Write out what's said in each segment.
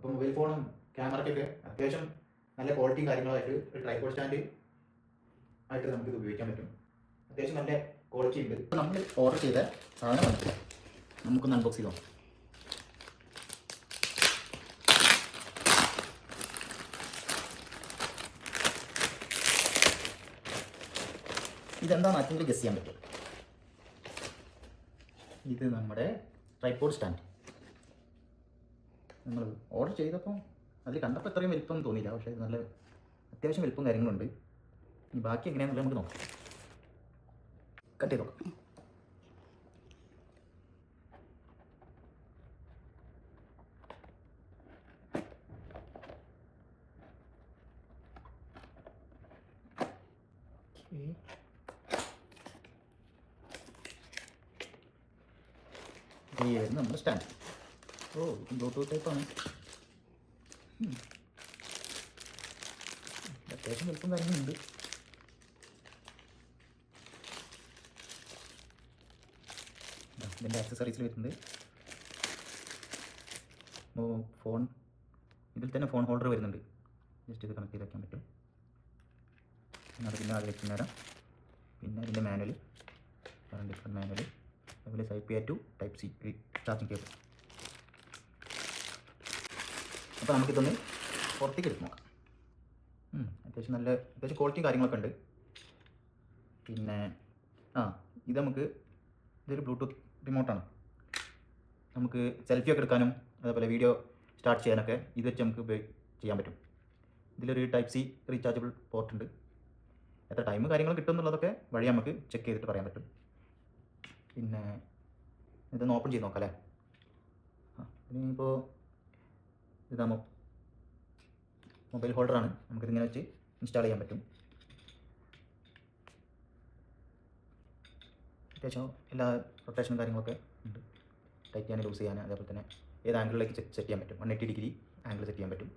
അപ്പോൾ മൊബൈൽ ഫോണും ക്യാമറയ്ക്കൊക്കെ അത്യാവശ്യം നല്ല ക്വാളിറ്റിയും കാര്യങ്ങളായിട്ട് ഒരു ട്രൈപോഡ് സ്റ്റാൻഡ് ആയിട്ട് നമുക്കിത് ഉപയോഗിക്കാൻ പറ്റും. അത്യാവശ്യം നല്ല ക്വാളിറ്റി ഉണ്ട്. ഇപ്പോൾ നമ്മൾ ഓർഡർ ചെയ്ത സാധനം വന്നിട്ടില്ല, നമുക്കൊന്ന് അൺബോക്സ് ചെയ്തോ. ഇതെന്താണെന്ന് ആർക്കെങ്കിലും ഗസ് ചെയ്യാൻ പറ്റും? ഇത് നമ്മുടെ ട്രൈപോഡ് സ്റ്റാൻഡ്. നമ്മൾ ഓർഡർ ചെയ്തപ്പോൾ അതിൽ കണ്ടപ്പോൾ ഇത്രയും വലിപ്പം തോന്നിയില്ല, പക്ഷേ നല്ല അത്യാവശ്യം വലിപ്പം കാര്യങ്ങളുണ്ട്. ഇനി ബാക്കി എങ്ങനെയാണെന്നുള്ളത് നമുക്ക് നോക്കാം. കട്ട് ചെയ്ത് നോക്കാം. ഈ വരുന്ന നമ്മുടെ സ്റ്റാൻഡ്. ഓ, ഇത് ബ്ലൂടൂത്ത് ടൈപ്പാണ്. അത്യാവശ്യം വലിപ്പം കാര്യങ്ങളുണ്ട്. ഇതിൻ്റെ ആക്സസറീസിൽ വരുന്നത് ഫോൺ, ഇതിൽ തന്നെ ഫോൺ ഹോൾഡർ വരുന്നുണ്ട്. ജസ്റ്റ് ഇത് കണക്ട് ചെയ്ത് വയ്ക്കാൻ പറ്റും. അത് പിന്നെ അത് വെച്ച് നേരം. പിന്നെ അതിൻ്റെ മാനുവൽ, ഡിഫറെൻറ്റ് മാനുവൽ, അതുപോലെ Type-A to Type-C charging cable. അപ്പോൾ നമുക്കിതൊന്ന് പുറത്തേക്ക് എടുത്ത് നോക്കാം. അത്യാവശ്യം ക്വാളിറ്റിയും കാര്യങ്ങളൊക്കെ ഉണ്ട്. പിന്നെ ഇത് നമുക്ക് ഇതൊരു ബ്ലൂടൂത്ത് റിമോട്ടാണ്. നമുക്ക് സെൽഫിയൊക്കെ എടുക്കാനും അതേപോലെ വീഡിയോ സ്റ്റാർട്ട് ചെയ്യാനൊക്കെ ഇത് വെച്ച് നമുക്ക് ചെയ്യാൻ പറ്റും. ഇതിലൊരു Type-C റീചാർജബിൾ പോർട്ട് ഉണ്ട്. എത്ര ടൈം കാര്യങ്ങൾ കിട്ടും എന്നുള്ളതൊക്കെ വഴി നമുക്ക് ചെക്ക് ചെയ്തിട്ട് പറയാൻ പറ്റും. പിന്നെ ഇതൊന്ന് ഓപ്പൺ ചെയ്ത് നോക്കാം അല്ലേ. ഇനിയിപ്പോൾ ഇതാ മൊബൈൽ ഹോൾഡറാണ്. നമുക്കിതിങ്ങനെ വെച്ച് ഇൻസ്റ്റാൾ ചെയ്യാൻ പറ്റും. അത്യാവശ്യം എല്ലാ റൊട്ടേഷനും കാര്യങ്ങളൊക്കെ ഉണ്ട്. ടൈറ്റ് ചെയ്യാൻ, ലൂസ് ചെയ്യാൻ, അതേപോലെ തന്നെ ഏത് ആംഗിളിലേക്ക് സെറ്റ് ചെയ്യാൻ പറ്റും. 180 ഡിഗ്രി ആംഗിൾ സെറ്റ് ചെയ്യാൻ പറ്റും.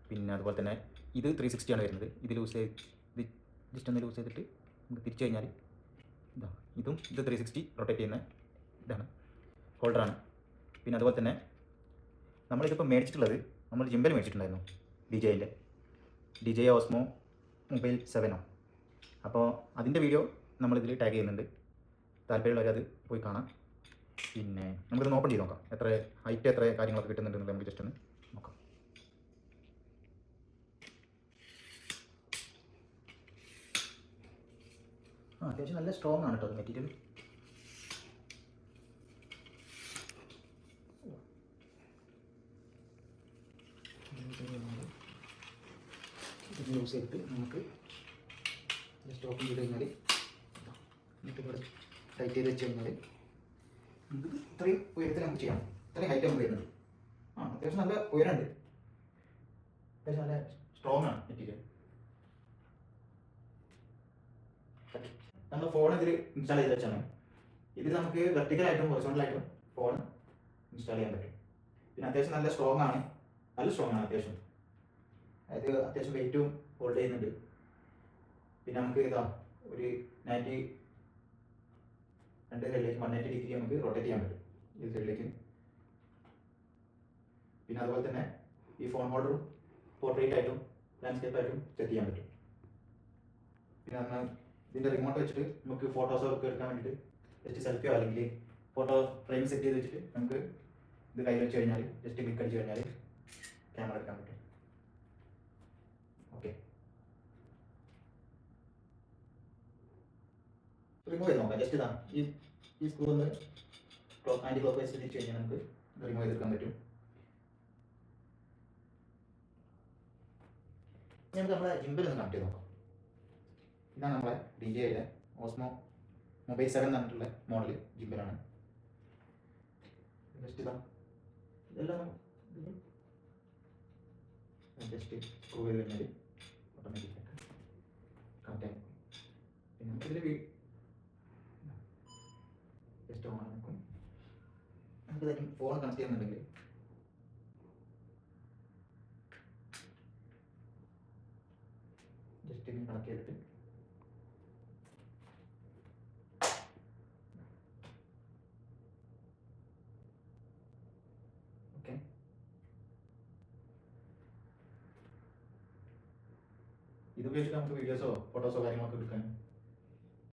പിന്നെ അതുപോലെ തന്നെ ഇത് 360 ആണ് വരുന്നത്. ഇത് ജസ്റ്റ് ഒന്ന് ലൂസ് ചെയ്തിട്ട് നമുക്ക് തിരിച്ചു കഴിഞ്ഞാൽ ഇത് 360 റൊട്ടേറ്റ് ചെയ്യുന്ന ഇതാണ്, ഹോൾഡറാണ്. പിന്നെ അതുപോലെ തന്നെ നമ്മളിതിപ്പോൾ മേടിച്ചിട്ടുള്ളത് നമ്മൾ ജിംബൽ മേടിച്ചിട്ടുണ്ടായിരുന്നു, DJI Osmo Mobile 7. അപ്പോൾ അതിൻ്റെ വീഡിയോ നമ്മളിതിൽ ടാഗ് ചെയ്യുന്നുണ്ട്. താല്പര്യമുള്ളവർ അത് പോയി കാണാം. പിന്നെ നമുക്കിത് ഓപ്പൺ ചെയ്ത് നോക്കാം. എത്ര ഹൈറ്റ്, എത്ര കാര്യങ്ങളൊക്കെ കിട്ടുന്നുണ്ടെന്ന് നമുക്ക് ജസ്റ്റ് ഒന്ന് നോക്കാം. അത്യാവശ്യം നല്ല സ്ട്രോങ് ആണ് കേട്ടോ മെറ്റീരിയൽ. ഇത് യൂസ് ചെയ്തിട്ട് നമുക്ക് ജസ്റ്റ് ഓപ്പൺ ചെയ്ത് കഴിഞ്ഞാൽ ഇവിടെ ടൈറ്റ് ചെയ്ത് വെച്ച് കഴിഞ്ഞാൽ നമുക്ക് ഇത്രയും ഉയരത്തിൽ നമുക്ക് ചെയ്യാം. ഇത്രയും ഹൈറ്റ് നമുക്ക് വരുന്നുണ്ട്. അത്യാവശ്യം നല്ല ഉയരമുണ്ട്. അത്യാവശ്യം നല്ല സ്ട്രോങ് ആണ് മെറ്റീരിയൽ. നമ്മൾ ഫോൺ ഇതിൽ ഇൻസ്റ്റാൾ ചെയ്ത് വെച്ചാണ്. ഇതിൽ നമുക്ക് വെർട്ടിക്കലായിട്ടും ഹൊറിസോണ്ടലായിട്ടും ഫോൺ ഇൻസ്റ്റാൾ ചെയ്യാൻ പറ്റും. പിന്നെ അത്യാവശ്യം നല്ല സ്ട്രോങ് ആണ് അത്യാവശ്യം. അതായത് അത്യാവശ്യം വെയിറ്റും ഹോൾഡ് ചെയ്യുന്നുണ്ട്. പിന്നെ നമുക്ക് ഒരു 2 സൈഡിലേക്ക് 180 ഡിഗ്രി നമുക്ക് റൊട്ടേറ്റ് ചെയ്യാൻ പറ്റും ഈ സൈഡിലേക്ക്. പിന്നെ അതുപോലെ തന്നെ ഈ ഫോൺ ഹോൾഡറും പോർട്രേറ്റ് ആയിട്ടും ലാൻഡ്സ്കേപ്പ് ആയിട്ടും സെറ്റ് ചെയ്യാൻ പറ്റും. പിന്നെ നമ്മൾ ഇതിൻ്റെ റിമോട്ട് വെച്ചിട്ട് നമുക്ക് ഫോട്ടോസൊക്കെ എടുക്കാൻ വേണ്ടിയിട്ട് ജസ്റ്റ് സെൽഫിയോ അല്ലെങ്കിൽ ഫോട്ടോ ഫ്രെയിം സെറ്റ് ചെയ്ത് വെച്ചിട്ട് നമുക്ക് ഇത് കയ്യിൽ വെച്ച് കഴിഞ്ഞാൽ ജസ്റ്റ് ക്ലിക്ക് അടിച്ച് കഴിഞ്ഞാൽ ക്യാമറ എടുക്കാൻ പറ്റും. ഓക്കെ, റിമൂവ് ചെയ്ത് നോക്കാം. ജസ്റ്റ് ഈ സ്ക്രൂ ഒന്ന് ആൻറ്റി ക്ലോക്ക് വൈസ് തിരിച്ച് കഴിഞ്ഞാൽ നമുക്ക് റിമൂവ് ചെയ്തെടുക്കാൻ പറ്റും. നമുക്ക് നമ്മളെ ജിംബൽ ഒന്ന് കണക്ട് ചെയ്ത് നോക്കാം. ഇതാണ് നമ്മളെ DJIയുടെ Osmo Mobile 7 എന്ന് പറഞ്ഞിട്ടുള്ള മോഡൽ ജിംബലാണ്. ജസ്റ്റ് ഇതെല്ലാം ജസ്റ്റ് സ്ക്രൂ ചെയ്ത് കഴിഞ്ഞാൽ ഓട്ടോമാറ്റിക്കായിട്ട് കണക്ട് ആയി. പിന്നെ നമുക്കിതിൽ ജസ്റ്റ് ഓൺ ആക്കും. നമുക്ക് തന്നെ ഫോൺ കണക്ട് ചെയ്യുന്നുണ്ടെങ്കിൽ ജസ്റ്റ് ഇങ്ങനെ കണക്ട് ചെയ്തിട്ട് ഓക്കെ ഇത് ഉപയോഗിച്ചിട്ട് നമുക്ക് വീഡിയോസോ ഫോട്ടോസോ കാര്യങ്ങളൊക്കെ എടുക്കാൻ